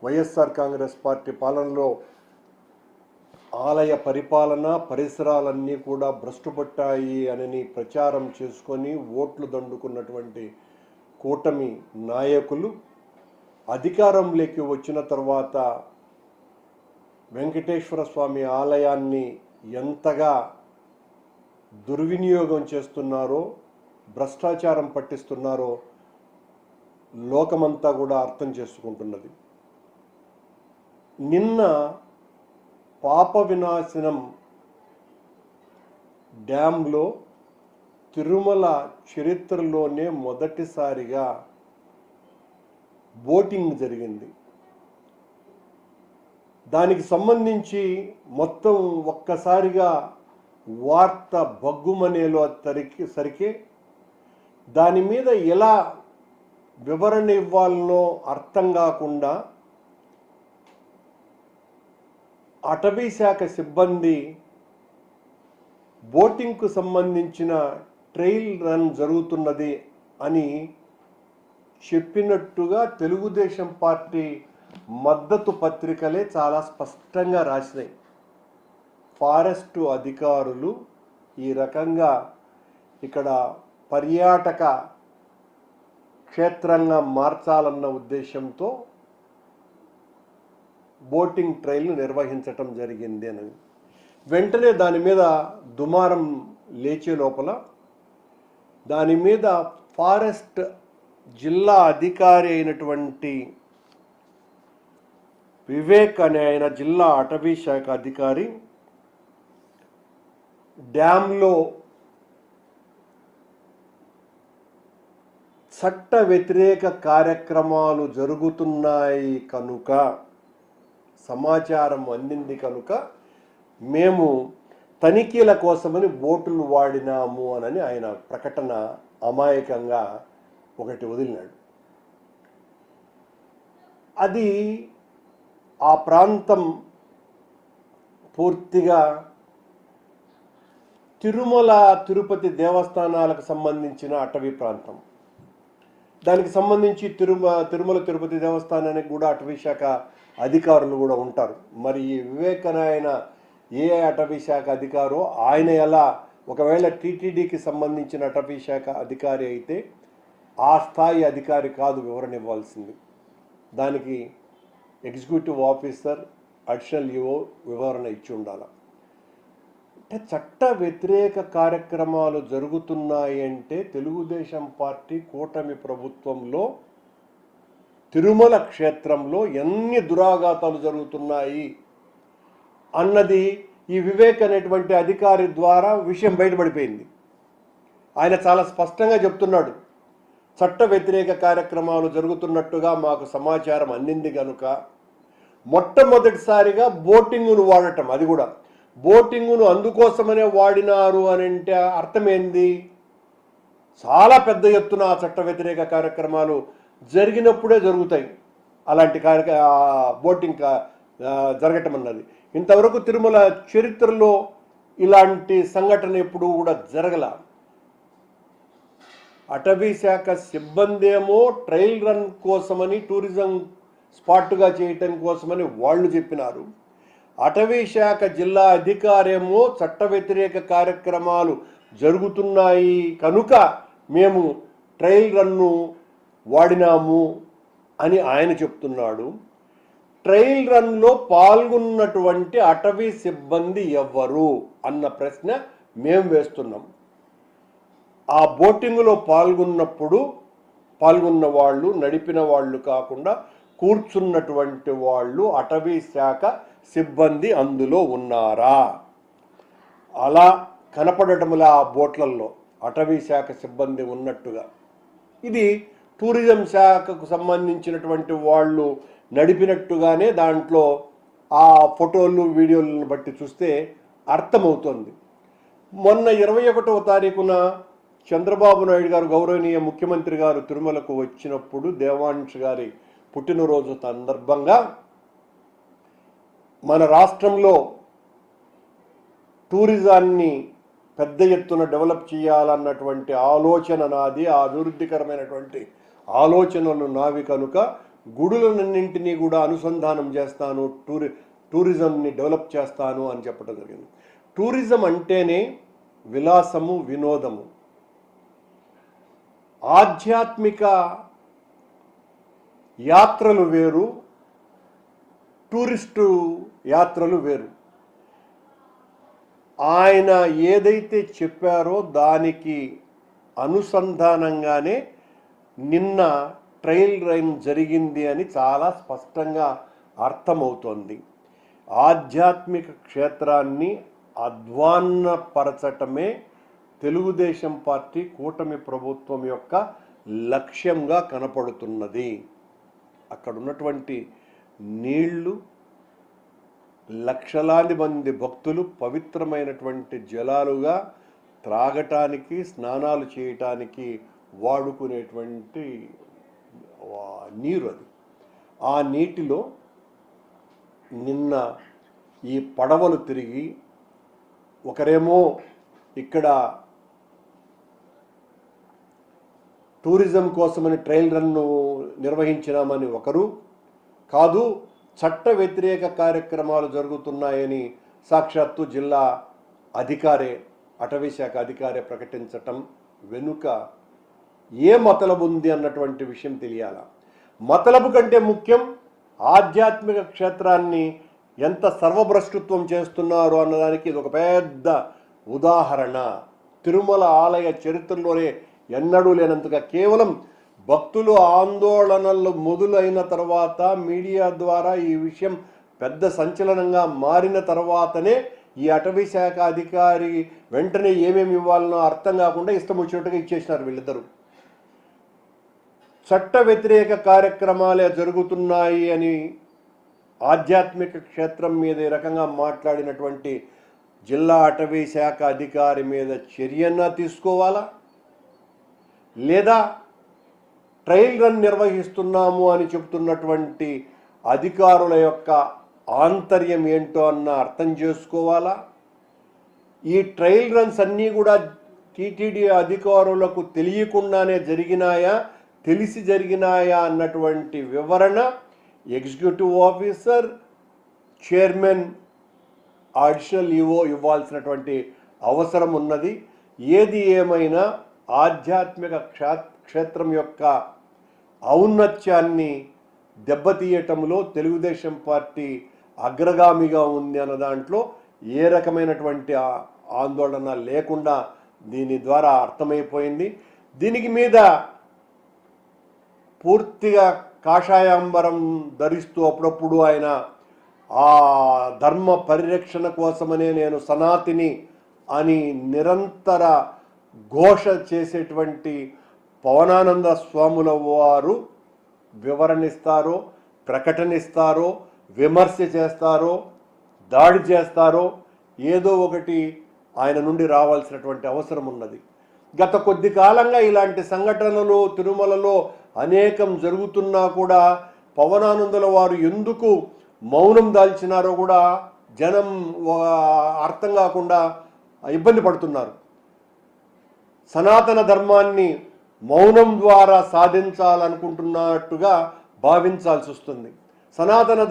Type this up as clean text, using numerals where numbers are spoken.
YSR Congress party పాలనలో ఆలయ పరిపాలన పరిసరాలన్నీ కూడా భ్రష్టుపట్టాయి అని ప్రచారం చేసుకొని ఓట్లు దండుకున్నటువంటి కూటమి నాయకులు అధికారంలోకి వచ్చిన తర్వాత వెంకటేశ్వర స్వామి ఆలయాన్ని ఎంతగా దుర్వినియోగం చేస్తున్నారో, భ్రష్టాచారం పట్టిస్తున్నారో లోకమంతా కూడా అర్థం చేసుకుంటున్నది. నిన్న పాప వినాశనం డ్యాంలో తిరుమల చరిత్రలోనే మొదటిసారిగా బోటింగ్ జరిగింది. దానికి సంబంధించి మొత్తం ఒక్కసారిగా వార్త బగ్గుమనేలో సరికే దాని మీద ఎలా వివరణ ఇవ్వాలనో అర్థం కాకుండా అటవీ శాఖ సిబ్బంది బోటింగ్కు సంబంధించిన ట్రయల్ రన్ జరుగుతున్నది అని చెప్పినట్టుగా తెలుగుదేశం పార్టీ మద్దతు పత్రికలే చాలా స్పష్టంగా రాసినాయి. ఫారెస్టు అధికారులు ఈ రకంగా ఇక్కడ పర్యాటక క్షేత్రంగా మార్చాలన్న ఉద్దేశంతో బోటింగ్ ట్రయల్ను నిర్వహించటం జరిగింది అని వెంటనే దాని మీద దుమారం లేచే లోపల దాని మీద ఫారెస్ట్ జిల్లా అధికారి అయినటువంటి వివేక్ అనే ఆయన జిల్లా అటవీ శాఖ అధికారి డ్యాంలో చట్ట వ్యతిరేక కార్యక్రమాలు జరుగుతున్నాయి కనుక సమాచారం అందింది కనుక మేము తనిఖీల కోసమని బోటులు వాడినాము అని ఆయన ప్రకటన అమాయకంగా ఒకటి వదిలినాడు. అది ఆ ప్రాంతం పూర్తిగా తిరుమల తిరుపతి దేవస్థానాలకు సంబంధించిన అటవీ ప్రాంతం. దానికి సంబంధించి తిరుమల తిరుపతి దేవస్థానానికి కూడా అటవీ శాఖ అధికారులు కూడా ఉంటారు. మరి ఈ వివేకనాయన ఏ అటవీ శాఖ అధికారో ఆయన ఎలా ఒకవేళ టీటీడీకి సంబంధించిన అటవీ శాఖ అధికారి అయితే ఆ స్థాయి అధికారి కాదు వివరణ ఇవ్వాల్సింది. దానికి ఎగ్జిక్యూటివ్ ఆఫీసర్ అడిషనల్ ఈఓ వివరణ ఇచ్చి ఉండాలి. అంటే చట్ట వ్యతిరేక కార్యక్రమాలు జరుగుతున్నాయి అంటే తెలుగుదేశం పార్టీ కూటమి ప్రభుత్వంలో తిరుమల క్షేత్రంలో ఎన్ని దురాఘాతాలు జరుగుతున్నాయి అన్నది ఈ వివేక్ అనేటువంటి అధికారి ద్వారా విషయం బయటపడిపోయింది. ఆయన చాలా స్పష్టంగా చెప్తున్నాడు, చట్ట వ్యతిరేక కార్యక్రమాలు జరుగుతున్నట్టుగా మాకు సమాచారం అందింది కనుక మొట్టమొదటిసారిగా బోటింగును వాడటం, అది కూడా బోటింగును అందుకోసమనే వాడినారు అని అంటే అర్థమైంది. చాలా పెద్ద ఎత్తున ఆ చట్ట వ్యతిరేక కార్యక్రమాలు జరిగినప్పుడే జరుగుతాయి అలాంటి బోటింగ్ జరగటం అన్నది. ఇంతవరకు తిరుమల చరిత్రలో ఇలాంటి సంఘటన ఎప్పుడు కూడా జరగల. అటవీ శాఖ సిబ్బంది ఏమో ట్రయల్ రన్ కోసమని టూరిజం స్పాట్గా చేయటం కోసమని వాళ్ళు చెప్పినారు. అటవీ శాఖ జిల్లా అధికారేమో చట్ట వ్యతిరేక కార్యక్రమాలు జరుగుతున్నాయి కనుక మేము ట్రయల్ రన్ను వాడినాము అని ఆయన చెప్తున్నాడు. ట్రయల్ రన్లో పాల్గొన్నటువంటి అటవీ సిబ్బంది ఎవ్వరు అన్న ప్రశ్న మేము వేస్తున్నాం. ఆ బోటింగ్లో పాల్గొన్న వాళ్ళు నడిపిన వాళ్ళు కాకుండా కూర్చున్నటువంటి వాళ్ళు అటవీ శాఖ సిబ్బంది అందులో ఉన్నారా? అలా కనపడటంలా ఆ బోట్లలో అటవీ శాఖ సిబ్బంది ఉన్నట్టుగా ఇది టూరిజం శాఖకు సంబంధించినటువంటి వాళ్ళు నడిపినట్టుగానే దాంట్లో ఆ ఫోటోలు వీడియోలను బట్టి చూస్తే అర్థమవుతుంది. మొన్న 21వ తారీఖున చంద్రబాబు నాయుడు గారు గౌరవనీయ ముఖ్యమంత్రి గారు తిరుమలకు వచ్చినప్పుడు దేవాంశ్ గారి పుట్టినరోజు సందర్భంగా మన రాష్ట్రంలో టూరిజాన్ని పెద్ద ఎత్తున డెవలప్ చేయాలన్నటువంటి ఆలోచన నాది, ఆ అభివృద్ధికరమైనటువంటి ఆలోచనలు నావి కనుక గుడులన్నింటినీ కూడా అనుసంధానం చేస్తాను, టూరిజంని డెవలప్ చేస్తాను అని చెప్పడం జరిగింది. టూరిజం అంటేనే విలాసము, వినోదము. ఆధ్యాత్మిక యాత్రలు వేరు, టూరిస్టు యాత్రలు వేరు. ఆయన ఏదైతే చెప్పారో దానికి అనుసంధానంగానే నిన్న ట్రయల్ రన్ జరిగింది అని చాలా స్పష్టంగా అర్థమవుతోంది. ఆధ్యాత్మిక క్షేత్రాన్ని అధ్వాన్నపరచటమే తెలుగుదేశం పార్టీ కూటమి ప్రభుత్వం యొక్క లక్ష్యంగా కనపడుతున్నది. అక్కడ ఉన్నటువంటి నీళ్లు, లక్షలాది మంది భక్తులు పవిత్రమైనటువంటి జలాలుగా త్రాగటానికి, స్నానాలు చేయటానికి వాడుకునేటువంటి నీరు అది. ఆ నీటిలో నిన్న ఈ పడవలు తిరిగి ఒకరేమో ఇక్కడ టూరిజం కోసమని ట్రయల్ రన్ను నిర్వహించినామని ఒకరు, కాదు చట్ట వ్యతిరేక కార్యక్రమాలు జరుగుతున్నాయని సాక్షాత్తు జిల్లా అధికారే, అటవీశాఖ అధికారే ప్రకటించటం వెనుక ఏ మతలబు ఉంది అన్నటువంటి విషయం తెలియాల. మతలబు కంటే ముఖ్యం ఆధ్యాత్మిక క్షేత్రాన్ని ఎంత సర్వభ్రష్టత్వం చేస్తున్నారు అన్నదానికి ఇది ఒక పెద్ద ఉదాహరణ. తిరుమల ఆలయ చరిత్రలోనే ఎన్నడూ లేనంతగా కేవలం భక్తులు ఆందోళనలు మొదలైన తర్వాత మీడియా ద్వారా ఈ విషయం పెద్ద సంచలనంగా మారిన తర్వాతనే ఈ అటవీ శాఖ అధికారి వెంటనే ఏమేమి ఇవ్వాలనో అర్థం కాకుండా ఇష్టం వచ్చినట్టుగా ఇచ్చేసినారు వీళ్ళిద్దరూ. చట్ట వ్యతిరేక కార్యక్రమాలే జరుగుతున్నాయి అని ఆధ్యాత్మిక క్షేత్రం మీద ఈ రకంగా మాట్లాడినటువంటి జిల్లా అటవీ శాఖ అధికారి మీద చర్యన తీసుకోవాలా, లేదా ట్రయల్ రన్ నిర్వహిస్తున్నాము అని చెప్తున్నటువంటి అధికారుల యొక్క ఆంతర్యం ఏంటో అన్న అర్థం చేసుకోవాలా? ఈ ట్రయల్ రన్స్ అన్నీ కూడా టీటీడీ అధికారులకు తెలియకుండానే జరిగినాయా, తెలిసి జరిగినాయా అన్నటువంటి వివరణ executive officer, chairman, additional EO ఇవ్వాల్సినటువంటి అవసరం ఉన్నది. ఏది ఏమైనా ఆధ్యాత్మిక క్షేత్రం యొక్క ఔన్నత్యాన్ని దెబ్బతీయటంలో తెలుగుదేశం పార్టీ అగ్రగామిగా ఉంది అన్న దాంట్లో ఏ రకమైనటువంటి ఆందోళన లేకుండా దీని ద్వారా అర్థమైపోయింది. దీనికి మీద పూర్తిగా కాషాయాంబరం ధరిస్తూ అప్పుడప్పుడు ఆయన ఆ ధర్మ పరిరక్షణ కోసమనే నేను సనాతిని అని నిరంతర ఘోష చేసేటువంటి పవనానంద స్వాముల వారు వివరణిస్తారో, ప్రకటనిస్తారో, విమర్శ చేస్తారో, దాడి చేస్తారో ఏదో ఒకటి ఆయన నుండి రావాల్సినటువంటి అవసరం ఉన్నది. గత కొద్ది కాలంగా ఇలాంటి సంఘటనలు తిరుమలలో అనేకం జరుగుతున్నా కూడా పవనానందుల వారు ఎందుకు మౌనం దాల్చినారో కూడా జనం అర్థం కాకుండా ఇబ్బంది పడుతున్నారు. సనాతన ధర్మాన్ని మౌనం ద్వారా సాధించాలనుకుంటున్నట్టుగా భావించాల్సి వస్తుంది. సనాతన